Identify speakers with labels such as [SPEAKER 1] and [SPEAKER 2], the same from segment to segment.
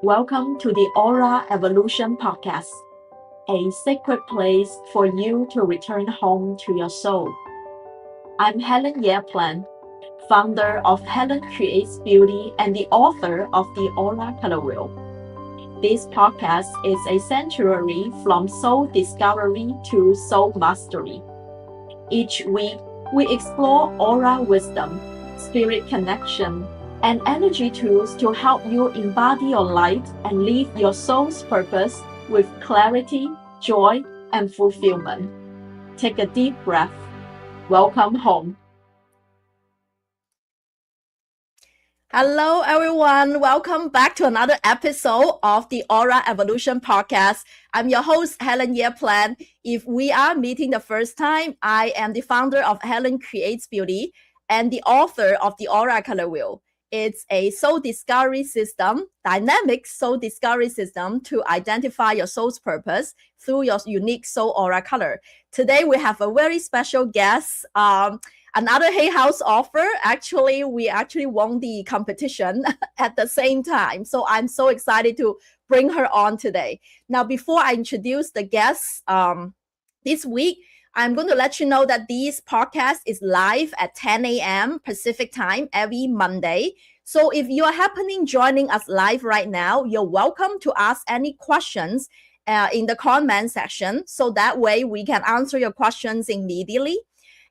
[SPEAKER 1] Welcome to the Aura Evolution Podcast, a sacred place for you to return home to your soul. I'm Helen Yearplan, founder of Helen Creates Beauty and the author of the Aura Color Wheel. This podcast is a sanctuary from soul discovery to soul mastery. Each week, we explore aura wisdom, spirit connection, and energy tools to help you embody your light and live your soul's purpose with clarity, joy, and fulfillment. Take a deep breath. Welcome home.
[SPEAKER 2] Hello, everyone. Welcome back to another episode of the Aura Evolution Podcast. I'm your host, Helen Yearplan. If we are meeting the first time, I am the founder of Helen Creates Beauty and the author of the Aura Color Wheel. It's a soul discovery system, dynamic soul discovery system to identify your soul's purpose through your unique soul aura color. Today, we have a very special guest, another Hay House offer. We actually won the competition at the same time. So I'm so excited to bring her on today. Now, before I introduce the guests this week, I'm going to let you know that this podcast is live at 10 a.m. Pacific time every Monday. So if you're happening joining us live right now, you're welcome to ask any questions in the comment section. So that way we can answer your questions immediately.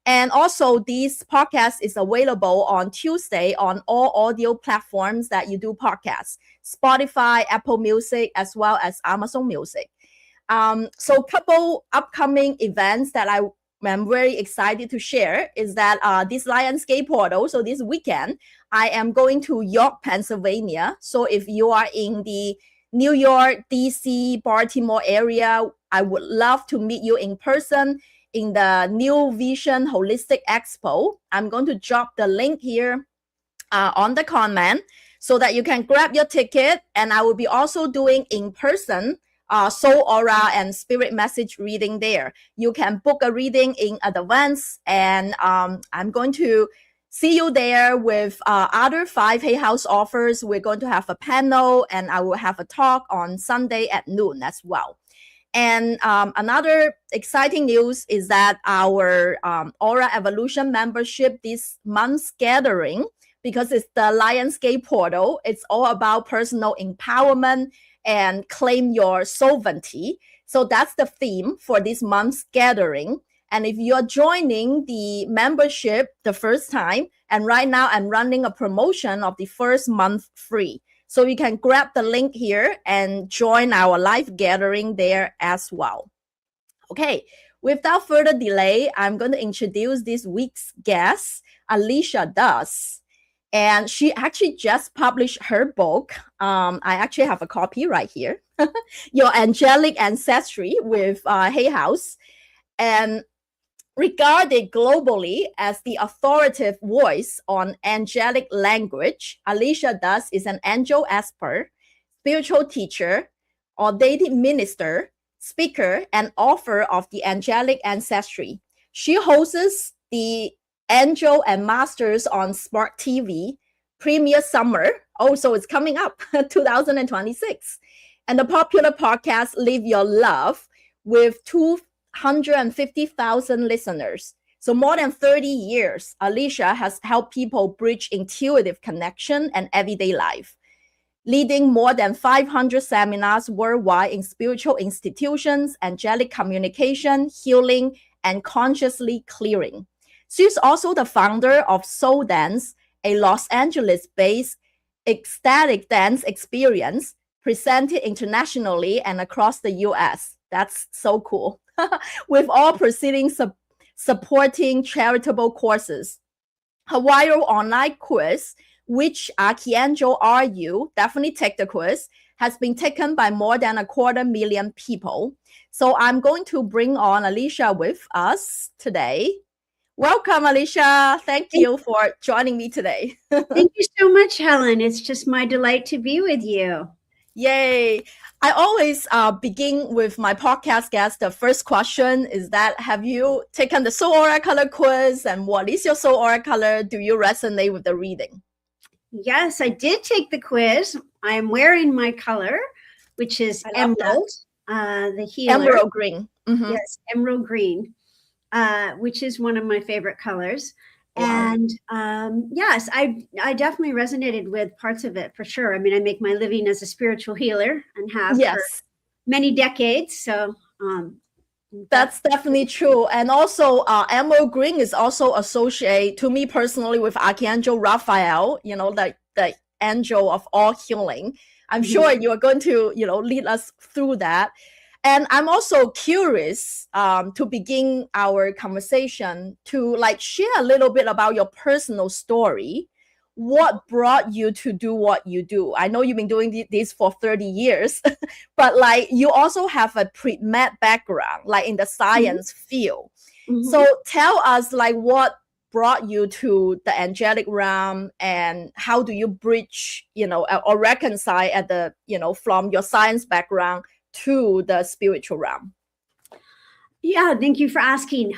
[SPEAKER 2] And also, this podcast is available on Tuesday on all audio platforms that you do podcasts, Spotify, Apple Music, as well as Amazon Music. So a couple upcoming events that I am very excited to share is that this Lionsgate portal, so this weekend, I am going to York, Pennsylvania. So if you are in the New York, DC, Baltimore area, I would love to meet you in person in the New Vision Holistic Expo. I'm going to drop the link here on the comment so that you can grab your ticket. And I will be also doing in-person soul aura and spirit message reading there. You can book a reading in advance, and I'm going to see you there with other 5 Hay House offers. We're going to have a panel, and I will have a talk on Sunday at noon as well. And another exciting news is that our Aura Evolution membership this month's gathering, because it's the Lionsgate portal, it's all about personal empowerment and claim your sovereignty. So that's the theme for this month's gathering. And if you're joining the membership the first time, and right now I'm running a promotion of the first month free. So you can grab the link here and join our live gathering there as well. Okay, without further delay, I'm going to introduce this week's guest, Alisha Das. And she actually just published her book. I actually have a copy right here, Your Angelic Ancestry with Hay House. And regarded globally as the authoritative voice on angelic language, Alisha Das is an angel expert, spiritual teacher, ordained minister, speaker, and author of the Angelic Ancestry. She hosts the Angel and Masters on Smart TV, Premier Summer. So it's coming up, 2026. And the popular podcast, Live Your Love, with 250,000 listeners. So more than 30 years, Alisha has helped people bridge intuitive connection and everyday life, leading more than 500 seminars worldwide in spiritual institutions, angelic communication, healing, and consciously clearing. She's also the founder of Soul Dance, a Los Angeles-based ecstatic dance experience presented internationally and across the U.S. That's so cool. With all proceedings supporting charitable courses. Her viral online quiz, which Archangel Are You? Definitely take the quiz, has been taken by more than 250,000 people. So I'm going to bring on Alisha with us today. Welcome, Alisha. Thank you for joining me today.
[SPEAKER 3] Thank you so much, Helen. It's just my delight to be with you.
[SPEAKER 2] Yay. I always begin with my podcast guest. The first question is that, have you taken the Soul Aura Color quiz? And what is your Soul Aura Color? Do you resonate with the reading?
[SPEAKER 3] Yes, I did take the quiz. I am wearing my color, which is
[SPEAKER 2] I love
[SPEAKER 3] emerald, the healer.
[SPEAKER 2] Emerald green.
[SPEAKER 3] Yes, emerald green, which is one of my favorite colors.
[SPEAKER 2] Wow.
[SPEAKER 3] And yes, I definitely resonated with parts of it for sure. I mean, I make my living as a spiritual healer and have for
[SPEAKER 2] Yes.
[SPEAKER 3] many decades. So
[SPEAKER 2] That's definitely true. And also, emerald green is also associated to me personally with Archangel Raphael, the angel of all healing. I'm sure you're going to, lead us through that. And I'm also curious to begin our conversation to share a little bit about your personal story. What brought you to do what you do? I know you've been doing this for 30 years, but you also have a pre-med background, in the science field. So tell us what brought you to the angelic realm, and how do you bridge, or reconcile at the, from your science background to the spiritual realm?
[SPEAKER 3] Yeah, thank you for asking.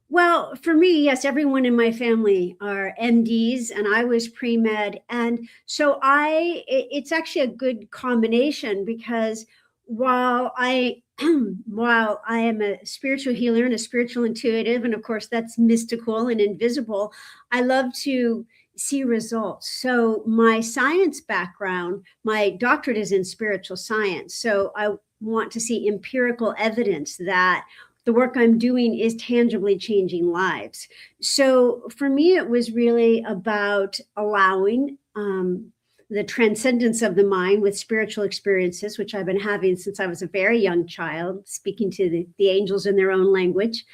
[SPEAKER 3] Well, for me, yes, everyone in my family are MDs, and I was pre-med. And so it's actually a good combination, because while I am a spiritual healer and a spiritual intuitive, and of course that's mystical and invisible, I love to see results. So my science background, my doctorate is in spiritual science. So I want to see empirical evidence that the work I'm doing is tangibly changing lives. So for me, it was really about allowing the transcendence of the mind with spiritual experiences, which I've been having since I was a very young child, speaking to the angels in their own language.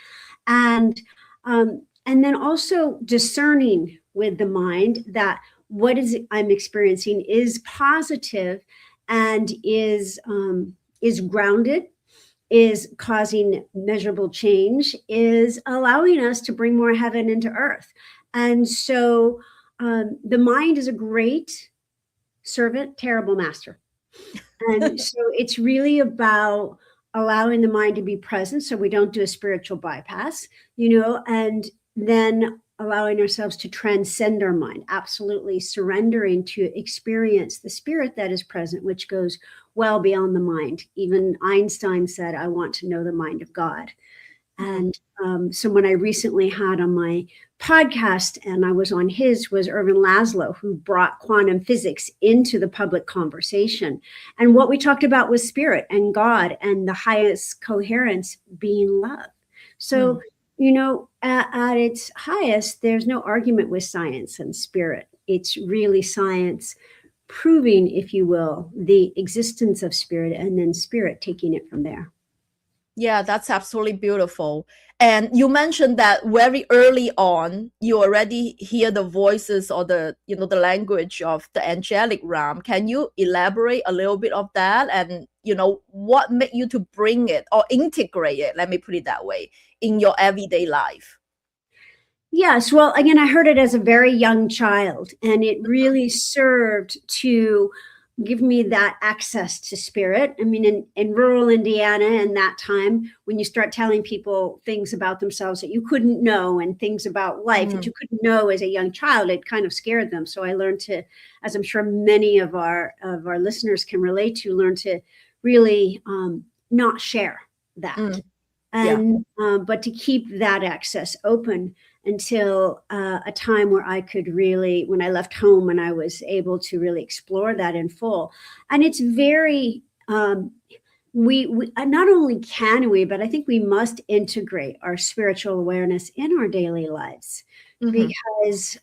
[SPEAKER 3] And then also discerning with the mind that what is I'm experiencing is positive and is grounded, is causing measurable change, is allowing us to bring more heaven into earth. And so the mind is a great servant, terrible master. And so it's really about allowing the mind to be present so we don't do a spiritual bypass, and then allowing ourselves to transcend our mind, absolutely surrendering to experience the spirit that is present, which goes well beyond the mind. Even Einstein said, I want to know the mind of God. And someone I recently had on my podcast, and I was on his, was Ervin Laszlo, who brought quantum physics into the public conversation. And what we talked about was spirit and God, and the highest coherence being love. So, at its highest, there's no argument with science and spirit. It's really science proving, if you will, the existence of spirit, and then spirit taking it from there.
[SPEAKER 2] Yeah, that's absolutely beautiful. And you mentioned that very early on, you already hear the voices or the language of the angelic realm. Can you elaborate a little bit of that? And, what made you to bring it or integrate it, let me put it that way, in your everyday life?
[SPEAKER 3] Yes. Well, again, I heard it as a very young child, and it really served to give me that access to spirit. I mean, in rural Indiana in that time, when you start telling people things about themselves that you couldn't know, and things about life that you couldn't know as a young child, it kind of scared them. So I learned to, as I'm sure many of our listeners can relate to, learn to really not share that. And but to keep that access open until a time where I could really, when I left home, and I was able to really explore that in full. And it's very, we not only can we, but I think we must integrate our spiritual awareness in our daily lives, because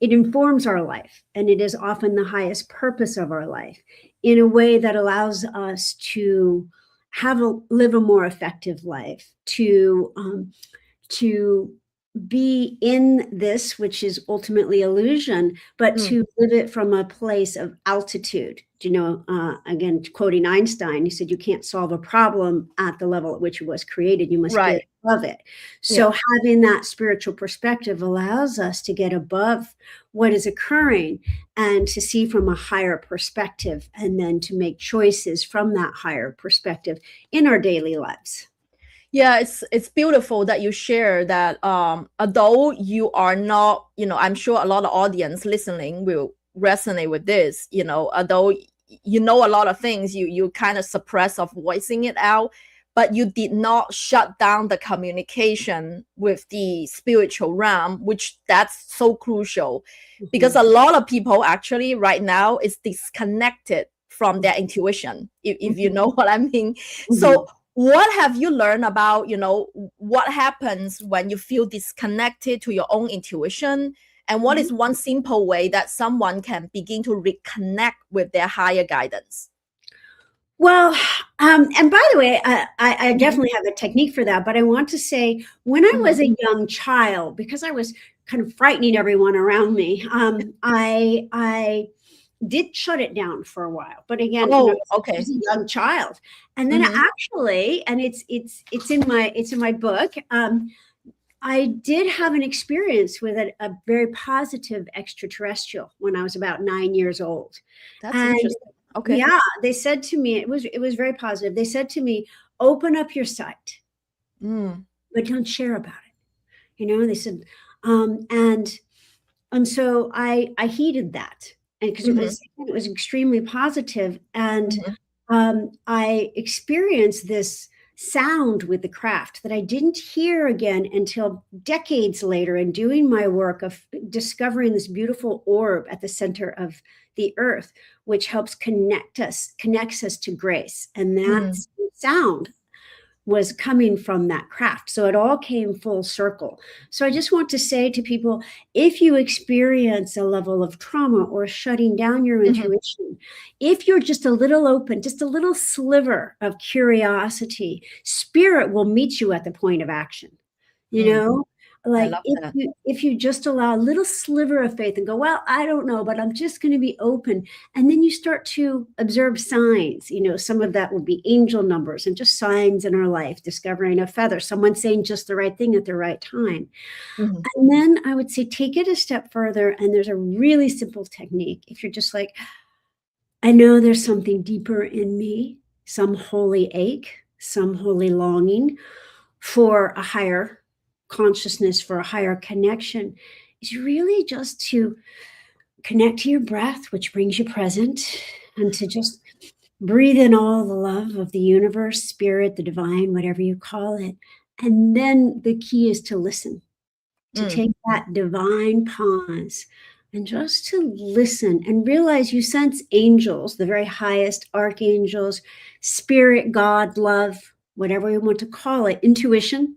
[SPEAKER 3] it informs our life, and it is often the highest purpose of our life, in a way that allows us to live a more effective life, to be in this, which is ultimately illusion, but to live it from a place of altitude. Again, quoting Einstein, he said, you can't solve a problem at the level at which it was created. You must get above it. So having that spiritual perspective allows us to get above what is occurring and to see from a higher perspective, and then to make choices from that higher perspective in our daily lives.
[SPEAKER 2] Yeah, it's beautiful that you share that. Although you are not, I'm sure a lot of audience listening will resonate with this, you know, although you know a lot of things, you kind of suppress of voicing it out, but you did not shut down the communication with the spiritual realm, which that's so crucial. Because a lot of people actually right now is disconnected from their intuition, if you know what I mean. So what have you learned about, you know, what happens when you feel disconnected to your own intuition? And what is one simple way that someone can begin to reconnect with their higher guidance?
[SPEAKER 3] Well, and by the way, I definitely have a technique for that, but I want to say when I was a young child, because I was kind of frightening everyone around me, I did shut it down for a while. But again, I was a young child. And then actually, and it's in my book, I did have an experience with a very positive extraterrestrial when I was about 9 years old.
[SPEAKER 2] That's interesting. Okay.
[SPEAKER 3] Yeah, they said to me, it was very positive. They said to me, open up your sight, but don't share about it. You know, they said, and so I heeded that, and because it was extremely positive, and I experienced this sound with the craft that I didn't hear again until decades later in doing my work of discovering this beautiful orb at the center of the earth, which helps connects us to grace. And that sound was coming from that craft. So it all came full circle. So I just want to say to people, if you experience a level of trauma or shutting down your intuition, if you're just a little open, just a little sliver of curiosity, spirit will meet you at the point of action. You know, like if you just allow a little sliver of faith and go, well, I don't know, but I'm just going to be open. And then you start to observe signs. You know, some of that will be angel numbers and just signs in our life, discovering a feather, someone saying just the right thing at the right time. And then I would say, take it a step further. And there's a really simple technique. If you're just like, I know there's something deeper in me, some holy ache, some holy longing for a higher consciousness, for a higher connection, is really just to connect to your breath, which brings you present, and to just breathe in all the love of the universe, spirit, the divine, whatever you call it. And then the key is to listen, to take that divine pause and just to listen and realize you sense angels, the very highest archangels, spirit, God, love, whatever you want to call it, intuition.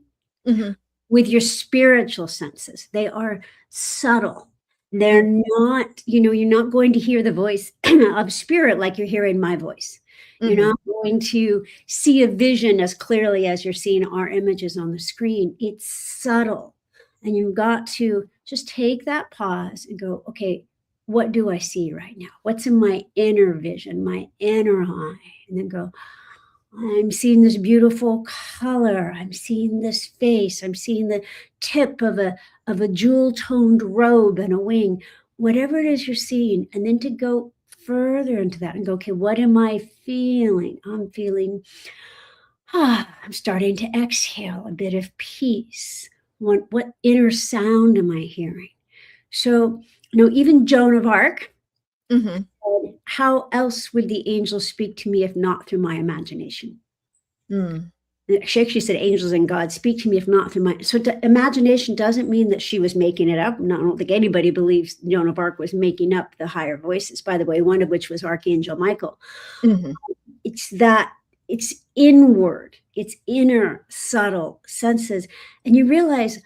[SPEAKER 3] With your spiritual senses. They are subtle. They're not, you know, you're not going to hear the voice of spirit like you're hearing my voice. You're not going to see a vision as clearly as you're seeing our images on the screen. It's subtle. And you've got to just take that pause and go, okay, what do I see right now? What's in my inner vision, my inner eye? And then go, I'm seeing this beautiful color. I'm seeing this face. I'm seeing the tip of a jewel-toned robe and a wing, whatever it is you're seeing. And then to go further into that and go, okay, what am I feeling? I'm feeling, I'm starting to exhale a bit of peace. What inner sound am I hearing? So, you know, even Joan of Arc, how else would the angels speak to me if not through my imagination? She actually said, angels and God speak to me if not through my... So imagination doesn't mean that she was making it up. No, I don't think anybody believes Joan of Arc was making up the higher voices, by the way, one of which was Archangel Michael. It's that, it's inward, it's inner, subtle senses. And you realize,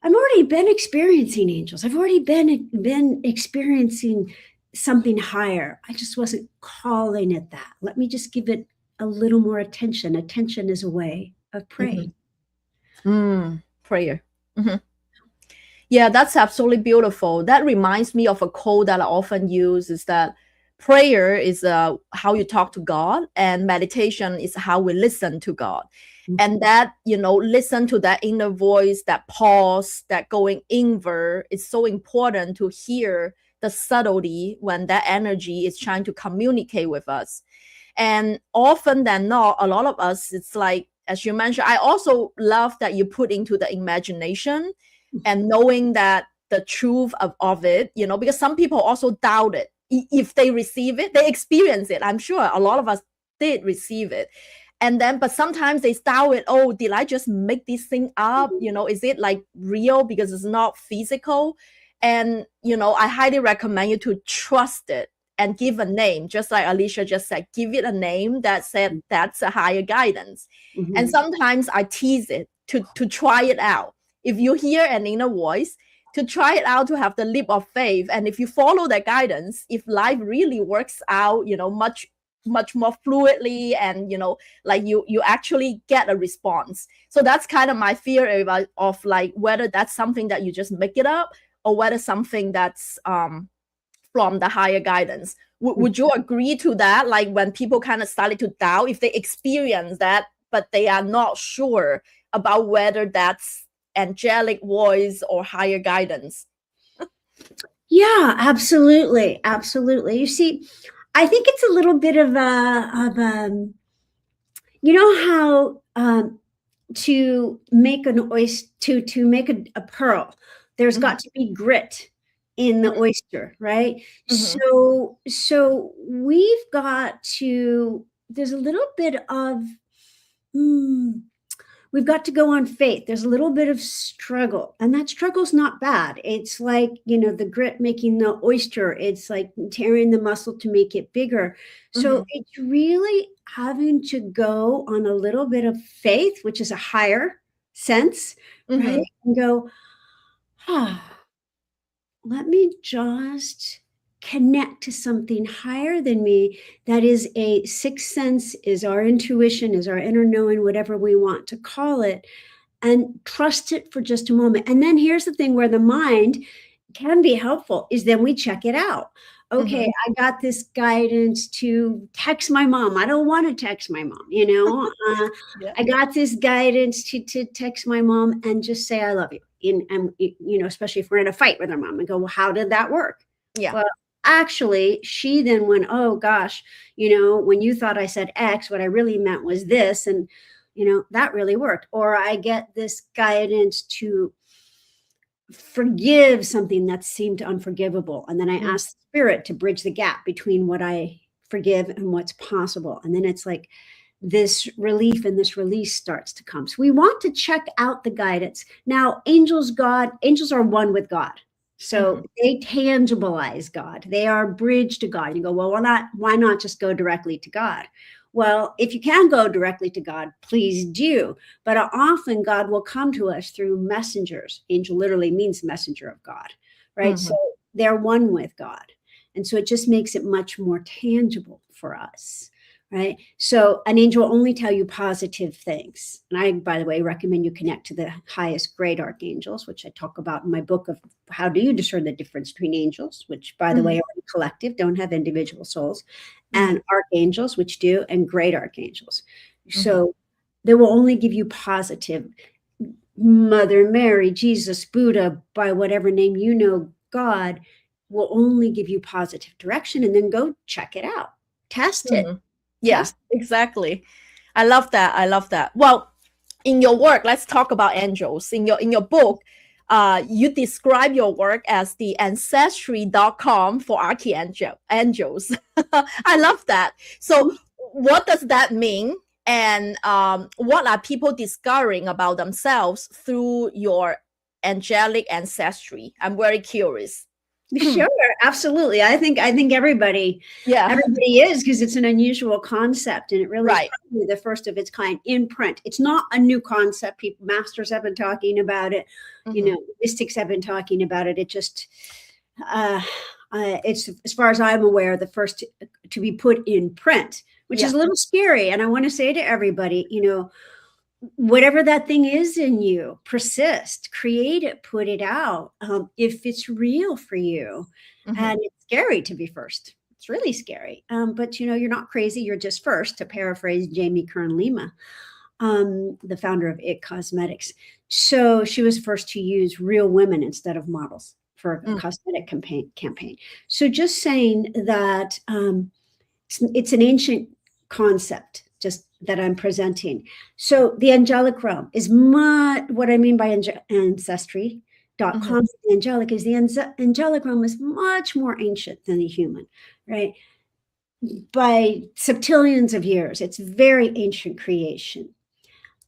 [SPEAKER 3] I've already been experiencing angels. I've already been experiencing something higher. I just wasn't calling it that. Let me just give it a little more attention. Attention is a way of praying.
[SPEAKER 2] Prayer. Yeah, that's absolutely beautiful. That reminds me of a quote that I often use, is that prayer is how you talk to God, and meditation is how we listen to God. And that, you know, listen to that inner voice, that pause, that going inward is so important to hear the subtlety when that energy is trying to communicate with us. And often than not, a lot of us, it's like, as you mentioned, I also love that you put into the imagination and knowing that the truth of it, you know, because some people also doubt it. If they receive it, they experience it. I'm sure a lot of us did receive it. And then, but sometimes they doubt it. Oh, did I just make this thing up? You know, is it like real because it's not physical? And, you know, I highly recommend you to trust it and give a name, just like Alisha just said, give it a name that said that's a higher guidance.
[SPEAKER 3] Mhm.
[SPEAKER 2] And sometimes I tease it to try it out. If you hear an inner voice, to try it out, to have the leap of faith. And if you follow that guidance, if life really works out, you know, much more fluidly, and, you know, like you actually get a response. So that's kind of my fear of like whether that's something that you just make it up, or whether something that's from the higher guidance. Would you agree to that? Like when people kind of started to doubt, if they experience that, but they are not sure about whether that's angelic voice or higher guidance.
[SPEAKER 3] Yeah, absolutely. You see, I think it's a little bit of you know how to make an oyster, to make a pearl, there's got to be grit in the oyster, right? So we've got to, there's a little bit of, we've got to go on faith. There's a little bit of struggle, and that struggle's not bad. It's like, you know, the grit making the oyster. It's like tearing the muscle to make it bigger. So it's really having to go on a little bit of faith, which is a higher sense, right? And go, let me just connect to something higher than me. That is a sixth sense, is our intuition, is our inner knowing, whatever we want to call it, and trust it for just a moment. And then here's the thing where the mind can be helpful, is then we check it out. Okay, I got this guidance to text my mom. I don't want to text my mom, you know. I got this guidance to text my mom and just say I love you. And you know, especially if we're in a fight with our mom, and go, well, how did that work?
[SPEAKER 2] Yeah.
[SPEAKER 3] Well, actually, she then went, oh gosh, you know, when you thought I said X, what I really meant was this, and you know, that really worked. Or I get this guidance to forgive something that seemed unforgivable, and then I ask Spirit to bridge the gap between what I forgive and what's possible. And then it's like this relief and this release starts to come. So we want to check out the guidance. Now, angels are one with God. So they tangibilize God. They are bridge to God. You go, well, why not just go directly to God? Well, if you can go directly to God, please do. But often God will come to us through messengers. Angel literally means messenger of God, right? So they're one with God. And so it just makes it much more tangible for us, right? So an angel will only tell you positive things. And I, by the way, recommend you connect to the highest grade archangels, which I talk about in my book of how do you discern the difference between angels, which, by the way, are collective, don't have individual souls, and archangels, which do, and great archangels. So they will only give you positive. Mother Mary, Jesus, Buddha, by whatever name you know, God will only give you positive direction, and then go check it out. Test it.
[SPEAKER 2] Yes, exactly. I love that. Well, in your work, let's talk about angels. In your book, you describe your work as the ancestry.com for archangels. I love that. So what does that mean? And what are people discovering about themselves through your angelic ancestry? I'm very curious.
[SPEAKER 3] Sure, absolutely. I think everybody is, because it's an unusual concept, and it really is probably the first of its kind in print. It's not a new concept. Masters have been talking about it. You know, mystics have been talking about it. It just, it's, as far as I'm aware, the first to be put in print, which is a little scary. And I want to say to everybody, you know, whatever that thing is in you, persist, create it, put it out. If it's real for you, and it's scary to be first, it's really scary. But you know, you're not crazy. You're just first, to paraphrase Jamie Kern Lima, the founder of IT Cosmetics. So she was first to use real women instead of models for a cosmetic campaign. So just saying that it's an ancient concept, just that I'm presenting. So the angelic realm is what I mean by ancestry. concept of the angelic is the angelic realm is much more ancient than the human, right? By septillions of years. It's very ancient creation.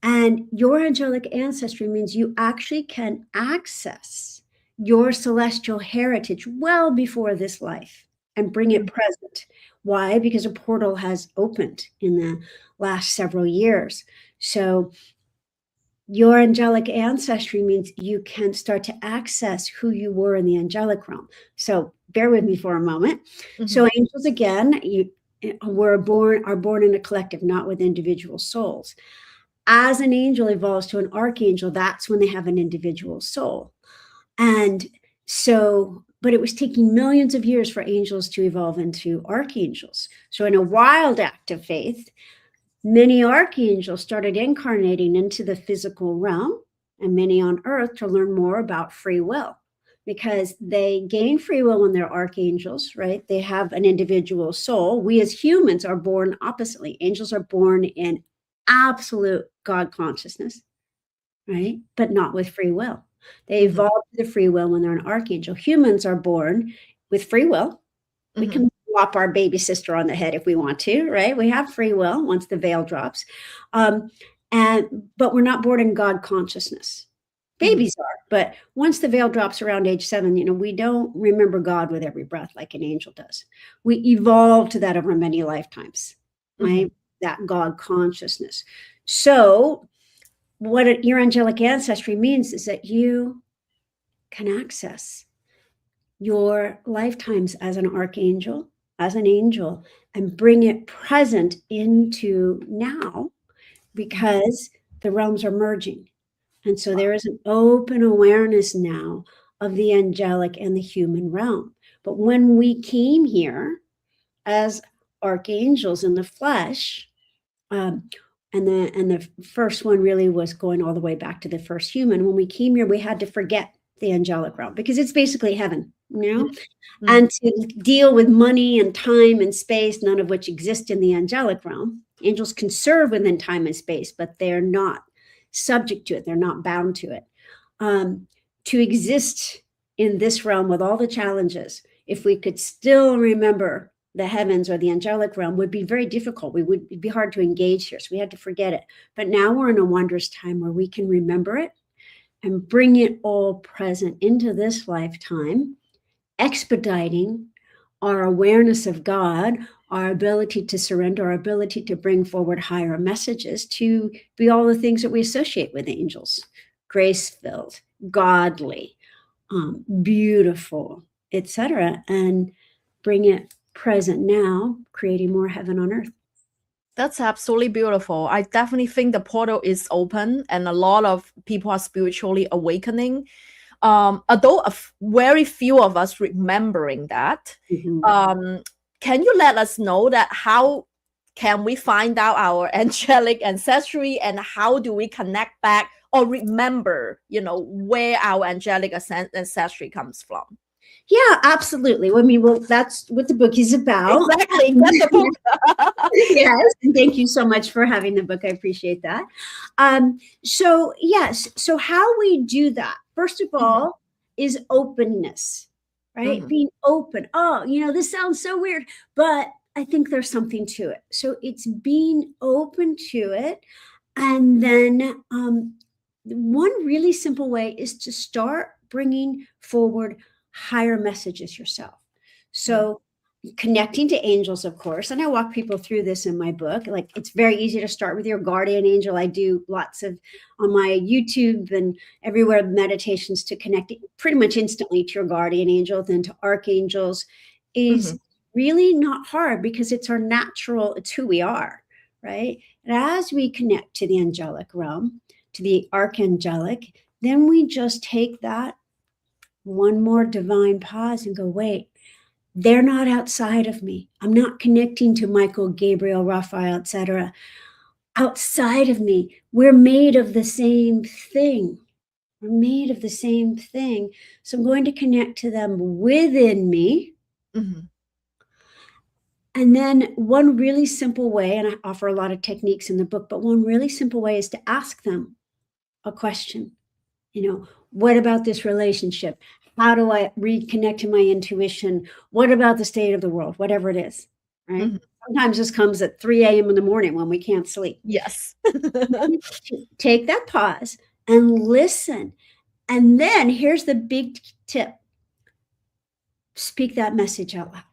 [SPEAKER 3] And your angelic ancestry means you actually can access your celestial heritage well before this life and bring it present. Why? Because a portal has opened in the last several years. So your angelic ancestry means you can start to access who you were in the angelic realm. So bear with me for a moment. So angels, again, are born in a collective, not with individual souls. As an angel evolves to an archangel, that's when they have an individual soul. And so, but it was taking millions of years for angels to evolve into archangels. So in a wild act of faith, many archangels started incarnating into the physical realm and many on earth to learn more about free will, because they gain free will when they're archangels, right? They have an individual soul. We as humans are born oppositely. Angels are born in absolute God consciousness, right? But not with free will. They evolve the free will when they're an archangel. Humans are born with free will. We can whop our baby sister on the head if we want to, right? We have free will once the veil drops. But we're not born in God consciousness. Babies are, but once the veil drops around age 7, we don't remember God with every breath like an angel does. We evolve to that over many lifetimes, right? That God consciousness. So what your angelic ancestry means is that you can access your lifetimes as an archangel, as an angel, and bring it present into now, because the realms are merging. And so there is an open awareness now of the angelic and the human realm. But when we came here as archangels in the flesh, and the first one really was going all the way back to the first human. When we came here, we had to forget the angelic realm because it's basically heaven, and to deal with money and time and space, none of which exist in the angelic realm. Angels can serve within time and space, but they're not subject to it. They're not bound to it. To exist in this realm with all the challenges, if we could still remember the heavens or the angelic realm, would be very difficult. It'd be hard to engage here. So we had to forget it. But now we're in a wondrous time where we can remember it and bring it all present into this lifetime, expediting our awareness of God, our ability to surrender, our ability to bring forward higher messages, to be all the things that we associate with angels: grace-filled, godly, beautiful, etc., and bring it present now, creating more heaven on earth.
[SPEAKER 2] That's absolutely beautiful. I definitely think the portal is open and a lot of people are spiritually awakening. Although very few of us remembering that, can you let us know that how can we find out our angelic ancestry and how do we connect back or remember, where our angelic ancestry comes from?
[SPEAKER 3] Yeah, absolutely. I mean, well, that's what the book is about.
[SPEAKER 2] Exactly. Get the book.
[SPEAKER 3] Yes, and thank you so much for having the book. I appreciate that. So yes, so how we do that, first of all, is openness, right? Being open. Oh, this sounds so weird, but I think there's something to it. So it's being open to it. And then one really simple way is to start bringing forward higher messages yourself. So connecting to angels, of course, and I walk people through this in my book. Like, it's very easy to start with your guardian angel. I do lots of on my YouTube and everywhere meditations to connect pretty much instantly to your guardian angel, then to archangels. Is really not hard because it's our natural, it's who we are, right? And as we connect to the angelic realm, to the archangelic, then we just take that one more divine pause and go, wait, they're not outside of me. I'm not connecting to Michael, Gabriel, Raphael, etc. Outside of me, we're made of the same thing. We're made of the same thing. So I'm going to connect to them within me. And then one really simple way, and I offer a lot of techniques in the book, but one really simple way is to ask them a question. What about this relationship? How do I reconnect to my intuition? What about the state of the world? Whatever it is, right?
[SPEAKER 2] Mhm.
[SPEAKER 3] Sometimes this comes at 3 a.m. in the morning when we can't sleep.
[SPEAKER 2] Yes.
[SPEAKER 3] Take that pause and listen. And then here's the big tip. Speak that message out loud.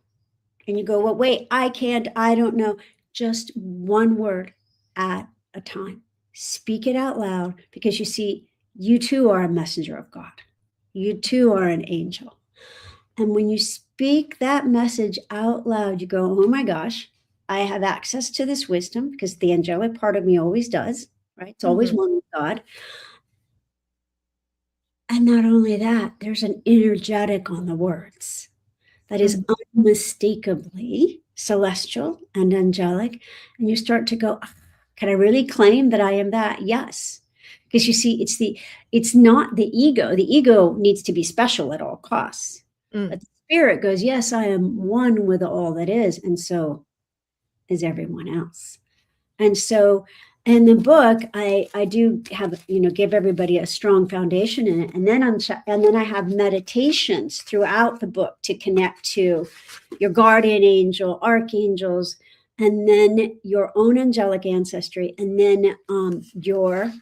[SPEAKER 3] And you go, well, wait, I can't, I don't know. Just one word at a time. Speak it out loud, because you see, you too are a messenger of God. You too are an angel. And when you speak that message out loud, you go, oh my gosh, I have access to this wisdom, because the angelic part of me always does, right? It's always one with God. And not only that, there's an energetic on the words that is unmistakably celestial and angelic. And you start to go, can I really claim that I am that? Yes. Because you see, it's not the ego. The ego needs to be special at all costs. But the spirit goes, yes, I am one with all that is. And so is everyone else. And so in the book, I do have, give everybody a strong foundation in it. And then I have meditations throughout the book to connect to your guardian angel, archangels, and then your own angelic ancestry, and then your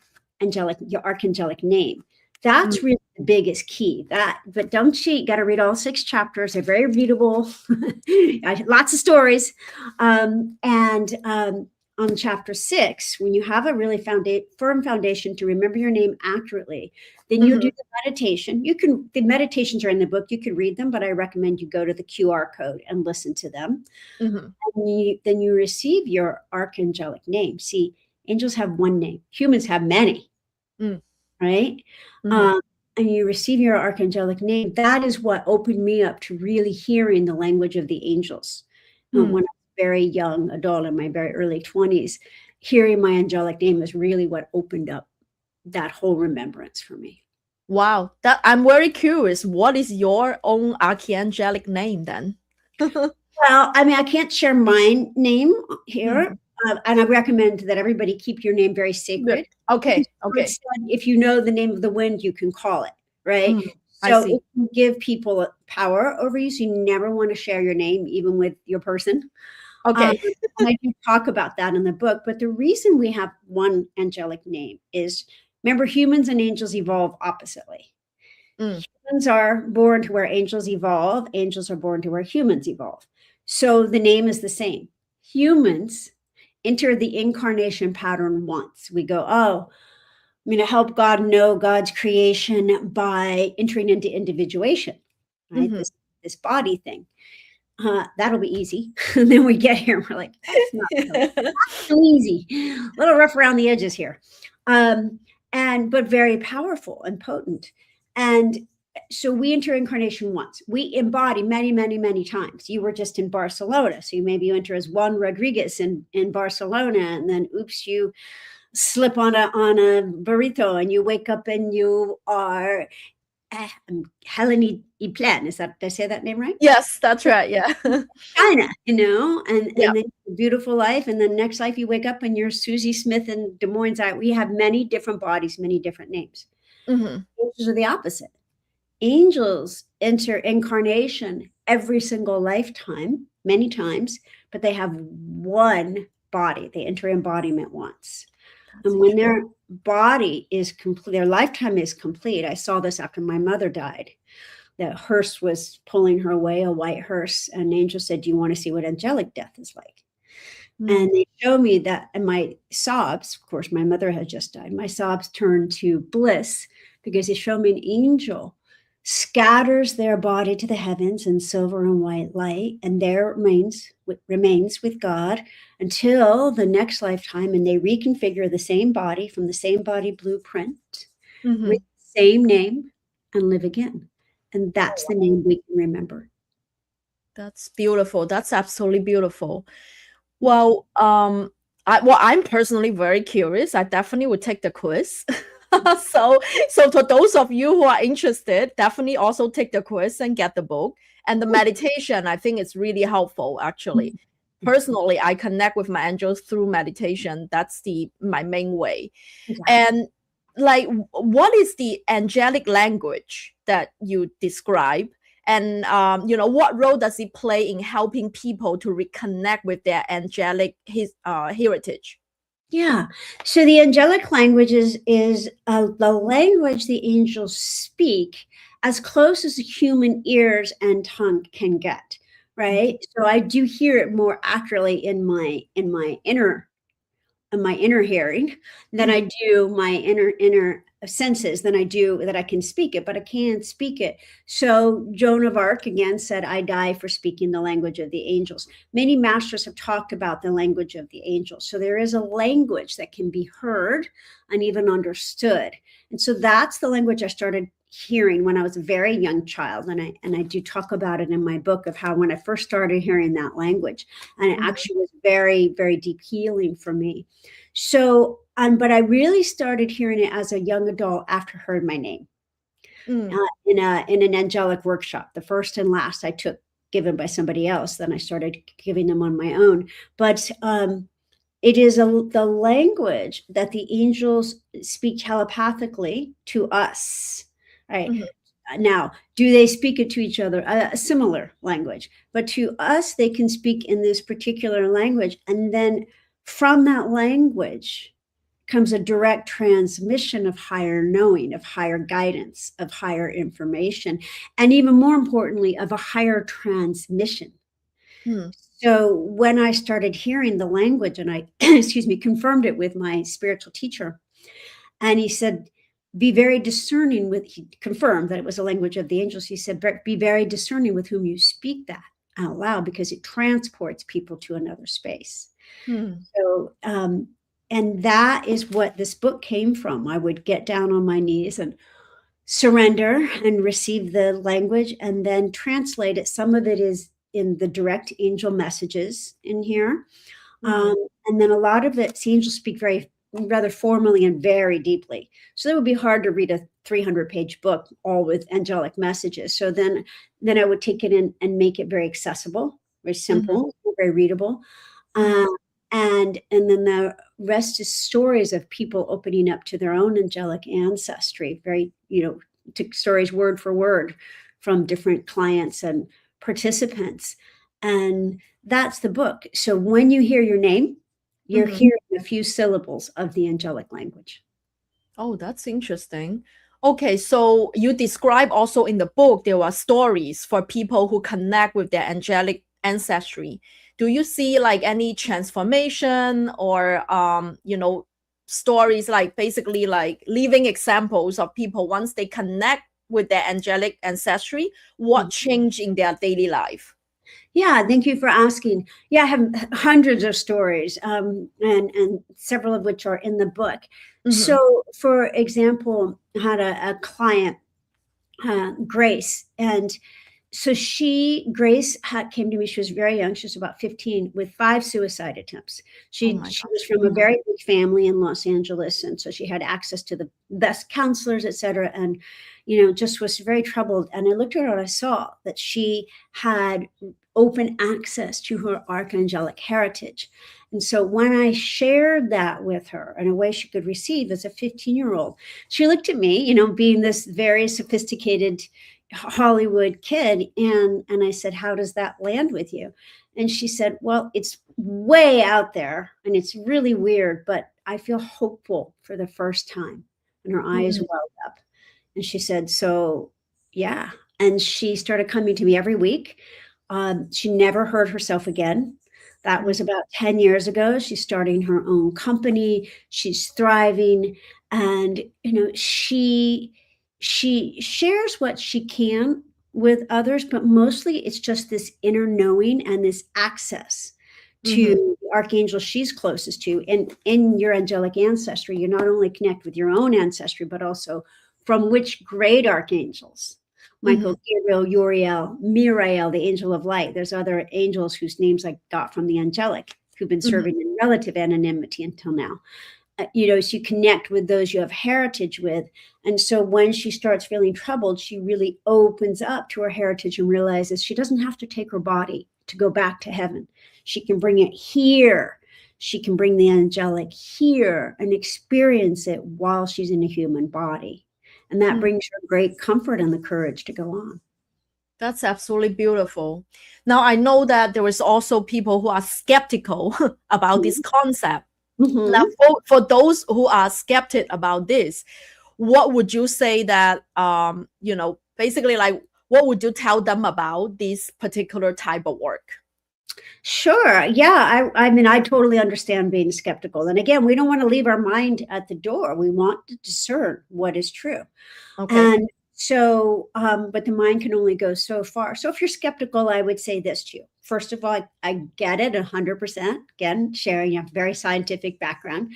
[SPEAKER 3] archangelic name. That's really the biggest key. But don't cheat. Got to read all 6 chapters. They're very readable. Lots of stories. On chapter 6, when you have a really firm foundation to remember your name accurately, then you do the meditation. The meditations are in the book. You can read them, but I recommend you go to the QR code and listen to them. And then you receive your archangelic name. See, angels have one name. Humans have many, right? And you receive your archangelic name. That is what opened me up to really hearing the language of the angels. When very young adult in my very early 20s, hearing my angelic name is really what opened up that whole remembrance for me.
[SPEAKER 2] Wow, that I'm very curious. What is your own archangelic name then?
[SPEAKER 3] Well, I mean, I can't share my name here, and I recommend that everybody keep your name very sacred.
[SPEAKER 2] Okay.
[SPEAKER 3] If you know the name of the wind, you can call it, right? So it can give people power over you. So you never want to share your name, even with your person.
[SPEAKER 2] Okay.
[SPEAKER 3] And I do talk about that in the book. But the reason we have one angelic name is, remember, humans and angels evolve oppositely. Humans are born to where angels evolve. Angels are born to where humans evolve. So the name is the same. Humans enter the incarnation pattern once. We go, oh, I'm going to help God know God's creation by entering into individuation, right? This body thing. That'll be easy. And then we get here and we're like, that's not so easy. A little rough around the edges here. But very powerful and potent. And so we enter incarnation once. We embody many, many, many times. You were just in Barcelona. So maybe you enter as Juan Rodriguez in Barcelona, and then oops, you slip on a burrito and you wake up and you are Helen Plan. Did I say that name right?
[SPEAKER 2] Yes, that's right. Yeah.
[SPEAKER 3] China, and then beautiful life. And then next life you wake up and you're Susie Smith in Des Moines. We have many different bodies, many different names. Angels are the opposite. Angels enter incarnation every single lifetime, many times, but they have one body. They enter embodiment once. And when their body is complete, their lifetime is complete. I saw this after my mother died. The hearse was pulling her away, a white hearse. And an angel said, do you want to see what angelic death is like? And they showed me that, and my sobs, of course, my mother had just died. My sobs turned to bliss, because they showed me an angel scatters their body to the heavens in silver and white light, and there remains with God until the next lifetime, and they reconfigure the same body from the same body blueprint with the same name and live again. And that's the name we can remember.
[SPEAKER 2] That's beautiful. That's absolutely beautiful. Well, I'm personally very curious. I definitely would take the quiz. So for those of you who are interested, definitely also take the quiz and get the book. And the meditation, I think it's really helpful, actually. Personally, I connect with my angels through meditation. That's my main way. And like, what is the angelic language that you describe? And, what role does it play in helping people to reconnect with their angelic heritage?
[SPEAKER 3] Yeah. So the angelic language is the language the angels speak as close as the human ears and tongue can get. Right. So I do hear it more accurately in my inner hearing than I do my inner senses than I do that I can speak it, but I can't speak it. So Joan of Arc again said, I die for speaking the language of the angels. Many masters have talked about the language of the angels. So there is a language that can be heard and even understood. And so that's the language I started hearing when I was a very young child. And I do talk about it in my book of how when I first started hearing that language, and it actually was very, very deep healing for me. So, but I really started hearing it as a young adult after I heard my name in an angelic workshop. The first and last I took given by somebody else. Then I started giving them on my own. But it is the language that the angels speak telepathically to us. Right. Now, do they speak it to each other? A similar language, but to us, they can speak in this particular language. And then from that language comes a direct transmission of higher knowing, of higher guidance, of higher information, and even more importantly, of a higher transmission. So when I started hearing the language and I, confirmed it with my spiritual teacher, and he said, be very discerning with, he confirmed that it was a language of the angels. He said, be very discerning with whom you speak that out loud, because it transports people to another space. So, and that is what this book came from. I would get down on my knees and surrender and receive the language and then translate it. Some of it is in the direct angel messages in here. And then a lot of it, the angels speak rather formally and very deeply. So it would be hard to read a 300-page book all with angelic messages. So then I would take it in and make it very accessible, very simple, very readable. And then the rest is stories of people opening up to their own angelic ancestry, very, took stories word for word from different clients and participants. And that's the book. So when you hear your name, you're hearing a few syllables of the angelic language.
[SPEAKER 2] Oh, that's interesting. Okay, so you describe also in the book, there were stories for people who connect with their angelic ancestry. Do you see like any transformation or, stories like basically like living examples of people once they connect with their angelic ancestry, what changed in their daily life?
[SPEAKER 3] Yeah, thank you for asking. Yeah, I have hundreds of stories, and several of which are in the book. So, for example, I had a client, Grace, and so Grace came to me. She was very young. She was about 15 with 5 suicide attempts. She was from a very big family in Los Angeles. And so she had access to the best counselors, et cetera. And, just was very troubled. And I looked at her and I saw that she had open access to her archangelic heritage. And so when I shared that with her in a way she could receive as a 15-year-old, she looked at me, being this very sophisticated Hollywood kid. And I said, how does that land with you? And she said, well, it's way out there and it's really weird, but I feel hopeful for the first time. And her eyes welled up. And she said, so yeah. And she started coming to me every week. She never hurt herself again. That was about 10 years ago. She's starting her own company. She's thriving. And, she shares what she can with others, but mostly it's just this inner knowing and this access to the archangel she's closest to. And in your angelic ancestry, you not only connect with your own ancestry, but also from which great archangels, Michael, Gabriel, Uriel, Mirael, the angel of light. There's other angels whose names I got from the angelic who've been serving in relative anonymity until now. So you connect with those you have heritage with. And so when she starts feeling troubled, she really opens up to her heritage and realizes she doesn't have to take her body to go back to heaven. She can bring it here. she can bring the angelic here and experience it while she's in a human body. And that brings her great comfort and the courage to go on.
[SPEAKER 2] That's absolutely beautiful. Now, I know that there is also people who are skeptical about this concept. Now, for those who are skeptic about this, what would you say that, basically, like, what would you tell them about this particular type of work?
[SPEAKER 3] Sure. Yeah. I mean, I totally understand being skeptical. And again, we don't want to leave our mind at the door. We want to discern what is true.
[SPEAKER 2] Okay.
[SPEAKER 3] And so, but the mind can only go so far. So if you're skeptical, I would say this to you. First of all, I get it 100%. Again, sharing a very scientific background.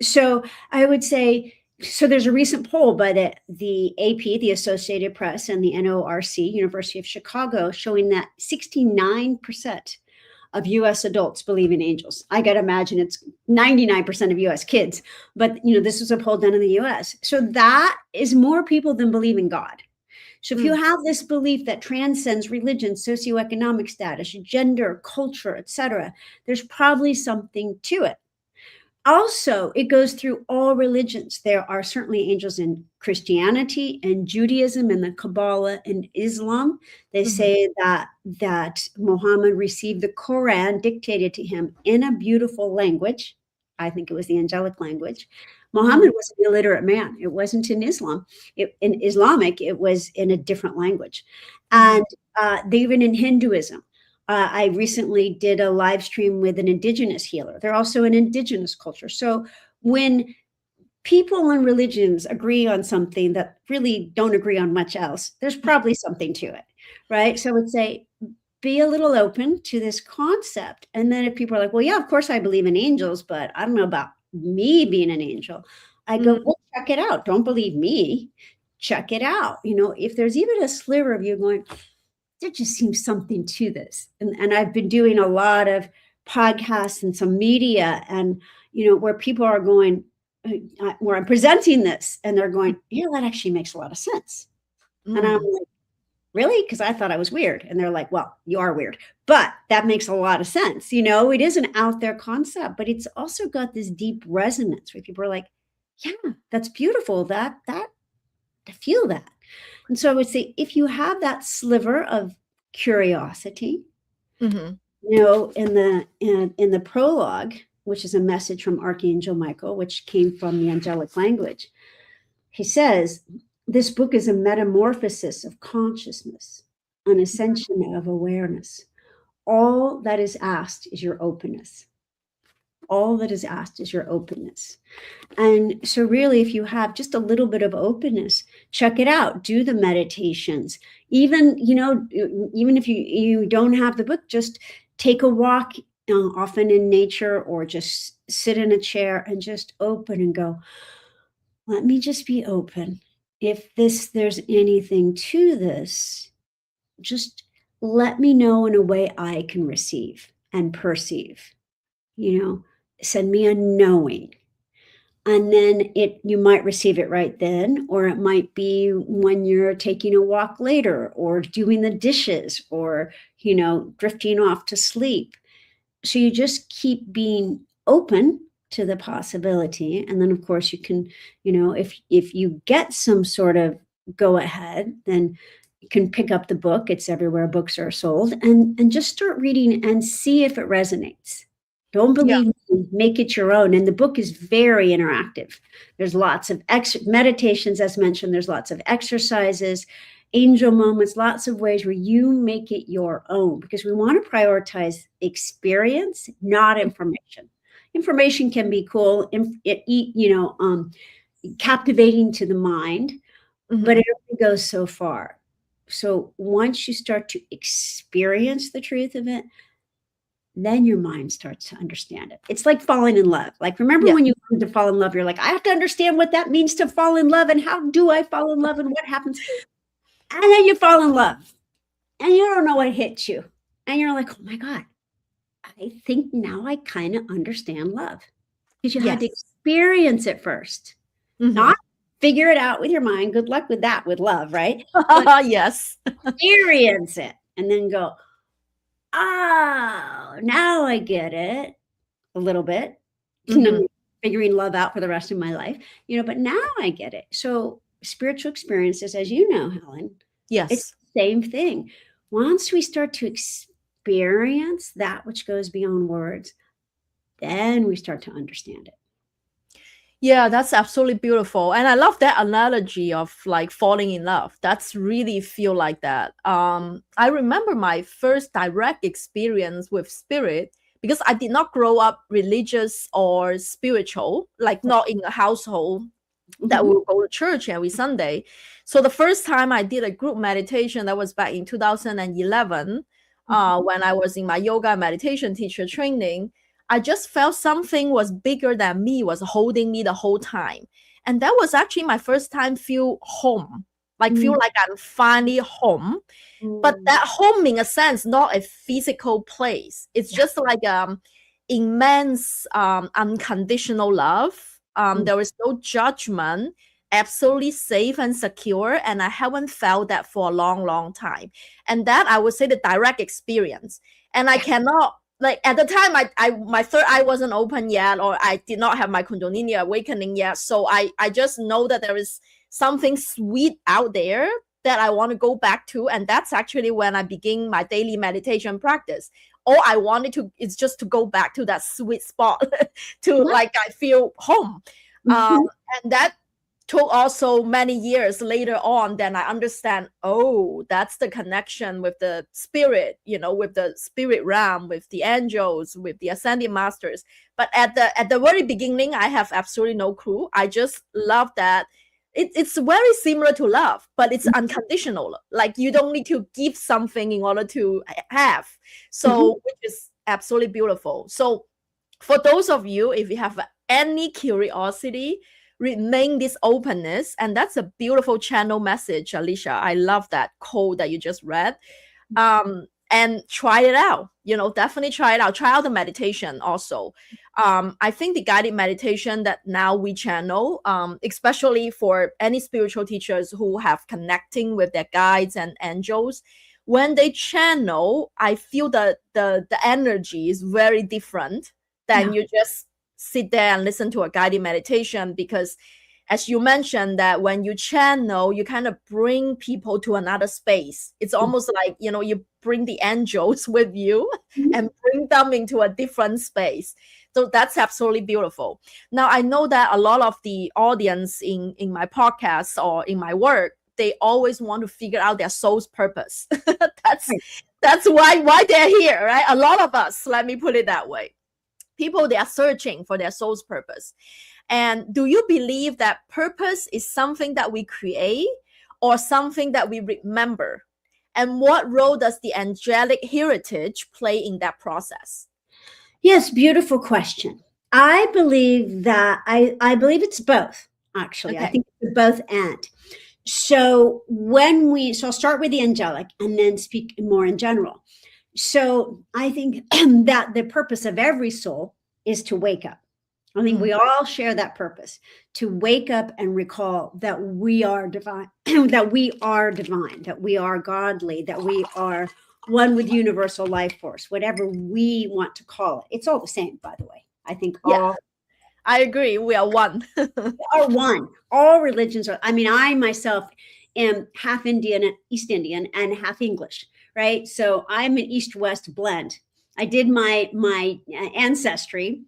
[SPEAKER 3] So I would say, so there's a recent poll by the AP, the Associated Press, and the NORC, University of Chicago, showing that 69% of US adults believe in angels. I got to imagine it's 99% of US kids, but this was a poll done in the US. So that is more people than believe in God. So if you have this belief that transcends religion, socioeconomic status, gender, culture, etc., there's probably something to it. Also, it goes through all religions. There are certainly angels in Christianity and Judaism and the Kabbalah and Islam. They say that Muhammad received the Quran dictated to him in a beautiful language. I think it was the angelic language. Muhammad was an illiterate man. It wasn't in Islam. In Islamic, it was in a different language. And even in Hinduism, I recently did a live stream with an indigenous healer. They're also an indigenous culture. So when people and religions agree on something that really don't agree on much else, there's probably something to it, right? So I would say, be a little open to this concept. And then if people are like, well, yeah, of course I believe in angels, but I don't know about me being an angel. I go, well, check it out. Don't believe me. Check it out. If there's even a sliver of you going, there just seems something to this. And I've been doing a lot of podcasts and some media and, where people are going, where I'm presenting this and they're going, yeah, that actually makes a lot of sense. And I'm like, really? Because I thought I was weird. And they're like, well, you are weird, but that makes a lot of sense. It is an out there concept, but it's also got this deep resonance where people are like, yeah, that's beautiful. That I feel that. And so I would say, if you have that sliver of curiosity, in the prologue, which is a message from Archangel Michael, which came from the angelic language, he says, this book is a metamorphosis of consciousness, an ascension of awareness. All that is asked is your openness. All that is asked is your openness. And so really, if you have just a little bit of openness, check it out, do the meditations. Even if you don't have the book, just take a walk, often in nature, or just sit in a chair and just open and go, let me just be open. If there's anything to this, just let me know in a way I can receive and perceive, send me a knowing. And then you might receive it right then, or it might be when you're taking a walk later or doing the dishes or, drifting off to sleep. So you just keep being open to the possibility. And then of course you can, if you get some sort of go ahead, then you can pick up the book. It's everywhere books are sold, and just start reading and see if it resonates. Don't believe me, make it your own. And the book is very interactive. There's lots of meditations, as mentioned. There's lots of exercises, angel moments, lots of ways where you make it your own, because we want to prioritize experience, not information. Information can be cool, captivating to the mind, but it only goes so far. So once you start to experience the truth of it, then your mind starts to understand it. It's like falling in love. Like, remember when you wanted to fall in love, you're like, I have to understand what that means to fall in love, and how do I fall in love, and what happens? And then you fall in love and you don't know what hits you. And you're like, oh my God, I think now I kind of understand love. Because you had to experience it first, not figure it out with your mind. Good luck with that with love, right?
[SPEAKER 2] Yes.
[SPEAKER 3] Experience it and then go, oh, now I get it. a little bit,
[SPEAKER 2] Mhm.
[SPEAKER 3] figuring love out for the rest of my life, but now I get it. So spiritual experiences, as you know, Helen, it's
[SPEAKER 2] Yes.
[SPEAKER 3] the same thing. Once we start to experience that which goes beyond words, then we start to understand it.
[SPEAKER 2] Yeah, that's absolutely beautiful. And I love that analogy of like falling in love. That's really feel like that. I remember my first direct experience with spirit because I did not grow up religious or spiritual, like not in a household that
[SPEAKER 3] Mhm.
[SPEAKER 2] will go to church every Sunday. So the first time I did a group meditation, that was back in 2011, when I was in my yoga and meditation teacher training. I just felt something was bigger than me, was holding me the whole time. And that was actually my first time feel home, like feel
[SPEAKER 3] Mm,
[SPEAKER 2] like I'm finally home. But
[SPEAKER 3] mm,
[SPEAKER 2] that home in a sense, not a physical place. It's
[SPEAKER 3] yeah.
[SPEAKER 2] just like immense unconditional love.
[SPEAKER 3] Mm,
[SPEAKER 2] There is no judgment, absolutely safe and secure. And I haven't felt that for a long, long time. And that I would say the direct experience. And I
[SPEAKER 3] yeah.
[SPEAKER 2] cannot, like at the time my third eye wasn't open yet, or I did not have my Kundalini awakening yet. So I just know that there is something sweet out there that I want to go back to. And that's actually when I begin my daily meditation practice. All I wanted to is just to go back to that sweet spot to
[SPEAKER 3] Yeah.
[SPEAKER 2] like I feel home. Um,
[SPEAKER 3] Mhm.
[SPEAKER 2] and that took also many years later on, then I understand, oh, that's the connection with the spirit, with the spirit realm, with the angels, with the ascended masters. But at the very beginning, I have absolutely no clue. I just love that it's very similar to love, but it's unconditional. Like you don't need to give something in order to have.
[SPEAKER 3] Mhm.
[SPEAKER 2] So, which is absolutely beautiful. So, for those of you, if you have any curiosity, remain this openness. And that's a beautiful channel message, Alisha. I love that quote that you just read. And try it out, definitely try it out. Try out the meditation also. I think the guided meditation that now we channel, especially for any spiritual teachers who have connecting with their guides and angels, when they channel, I feel the energy is very different than
[SPEAKER 3] Yeah.
[SPEAKER 2] you just sit there and listen to a guided meditation. Because as you mentioned, that when you channel, you kind of bring people to another space. It's almost like, you bring the angels with you
[SPEAKER 3] Mhm.
[SPEAKER 2] and bring them into a different space. So that's absolutely beautiful. Now, I know that a lot of the audience in my podcast or in my work, they always want to figure out their soul's purpose. that's
[SPEAKER 3] Right.
[SPEAKER 2] that's why they're here, right? A lot of us, let me put it that way. People, they are searching for their soul's purpose. And do you believe that purpose is something that we create or something that we remember? And what role does the angelic heritage play in that process?
[SPEAKER 3] Yes, beautiful question. I believe that I believe it's both, actually. I
[SPEAKER 2] Okay.
[SPEAKER 3] think it's both and. So I'll start with the angelic and then speak more in general. So I think that the purpose of every soul is to wake up. I think we all share that purpose, to wake up and recall that we are divine, that we are divine, that we are godly, that we are one with universal life force, whatever we want to call it. It's all the same, by the way. I think
[SPEAKER 2] Yeah,
[SPEAKER 3] all
[SPEAKER 2] I agree. We are one.
[SPEAKER 3] are one. All religions are. I mean, I myself am half Indian, East Indian, and half English, right? So I'm an East-West blend. I did my ancestry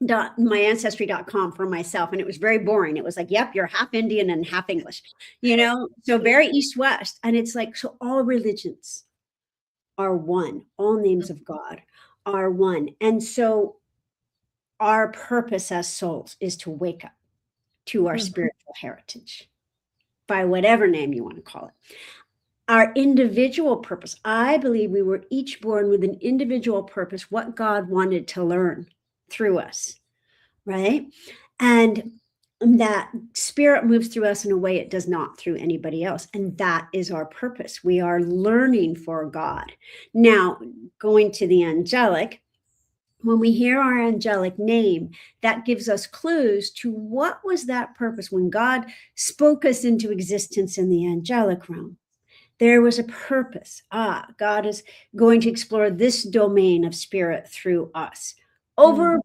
[SPEAKER 3] my ancestry.com for myself, and it was very boring. It was like, yep, you're half Indian and half English, so very East-West. And it's like, so all religions are one, all names of God are one. And so our purpose as souls is to wake up to our spiritual heritage, by whatever name you want to call it. Our individual purpose, I believe we were each born with an individual purpose, what God wanted to learn through us, right? And that spirit moves through us in a way it does not through anybody else. And that is our purpose. We are learning for God. Now, going to the angelic, when we hear our angelic name, that gives us clues to what was that purpose when God spoke us into existence in the angelic realm. There was a purpose. God is going to explore this domain of spirit through us. Over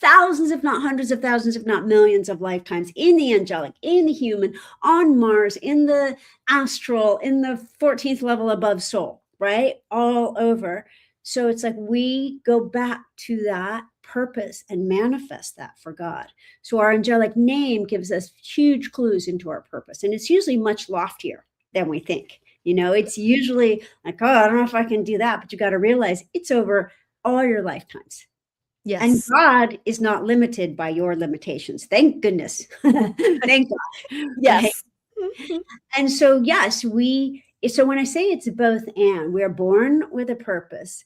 [SPEAKER 3] thousands, if not hundreds of thousands, if not millions of lifetimes in the angelic, in the human, on Mars, in the astral, in the 14th level above soul, right? All over. So it's like we go back to that purpose and manifest that for God. So our angelic name gives us huge clues into our purpose. And it's usually much loftier than we think. You know, it's usually like, oh, I don't know if I can do that, but you got to realize it's over all your lifetimes.
[SPEAKER 2] Yes.
[SPEAKER 3] And God is not limited by your limitations. Thank goodness. Thank God.
[SPEAKER 2] Yes.
[SPEAKER 3] Right? And so, yes, so when I say it's both and, we're born with a purpose